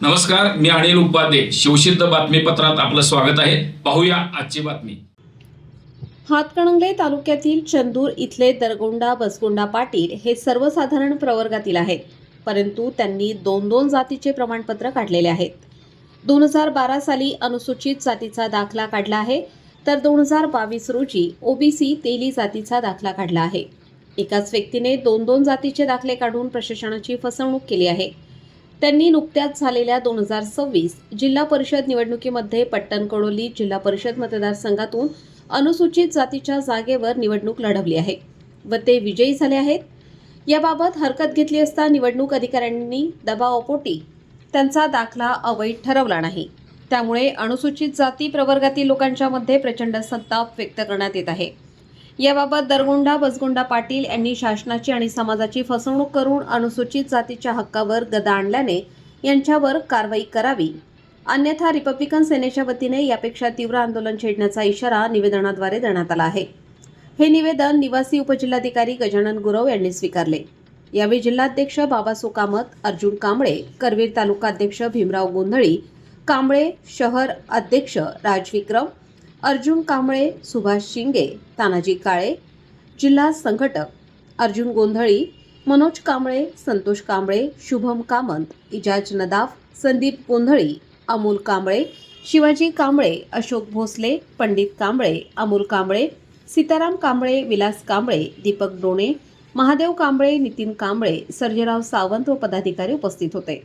नमस्कार, मी अनिल उपाध्ये. शिवसिद्ध बातमीपत्रात आपलं स्वागत आहे. पाहूया आजची बातमी. हातकणंगले तालुक्यातील चंदूर इथले दरगोंडा बसगोंडा पाटील हे सर्वसाधारण प्रवर्गातील आहेत, परंतु त्यांनी 2-2 जातीचे प्रमाणपत्र काढलेले आहेत. 2012 साली अनुसूचित जातीचा दाखला काढला आहे, तर 2022 रोजी ओबीसी तेली जातीचा दाखला काढला आहे. एकाच व्यक्तीने 2-2 जातीचे दाखले काढून प्रशासनाची फसवणूक केली आहे. त्यांनी नुकत्याच झालेल्या 2026 जिल्हा परिषद निवडणुकीमध्ये पट्टणकडोली जिल्हा परिषद मतदारसंघातून अनुसूचित जातीच्या जागेवर निवडणूक लढवली आहे व ते विजयी झाले आहेत. याबाबत हरकत घेतली असता निवडणूक अधिकाऱ्यांनी दबावापोटी त्यांचा दाखला अवैध ठरवला नाही. त्यामुळे अनुसूचित जाती प्रवर्गातील लोकांच्या मध्ये प्रचंड संताप व्यक्त करण्यात येत आहे. याबाबत दरगोंडा बसगोंडा पाटील यांनी शासनाची आणि समाजाची फसवणूक करून अनुसूचित जातीच्या हक्कावर गदा आणल्याने यांच्यावर कारवाई करावी, अन्यथा रिपब्लिकन सेनेच्या वतीने यापेक्षा तीव्र आंदोलन छेडण्याचा इशारा निवेदनाद्वारे देण्यात आला आहे. हे निवेदन निवासी उपजिल्हाधिकारी गजानन गुरव यांनी स्वीकारले. यावेळी जिल्हाध्यक्ष बाबासो कामत, अर्जुन कांबळे, करवीर तालुका अध्यक्ष भीमराव गोंधळी, कांबळे शहर अध्यक्ष राजविक्रम, अर्जुन कांबळे, सुभाष शिंगे, तानाजी काळे, जिल्हा संघटक अर्जुन गोंधळी, मनोज कांबळे, संतोष कांबळे, शुभम कामत, इजाज नदाफ, संदीप गोंधळी, अमोल कांबळे, शिवाजी कांबळे, अशोक भोसले, पंडित कांबळे, अमोल कांबळे, सीताराम कांबळे, विलास कांबळे, दीपक डोणे, महादेव कांबळे, नितीन कांबळे, सर्जेराव सावंत व पदाधिकारी उपस्थित होते.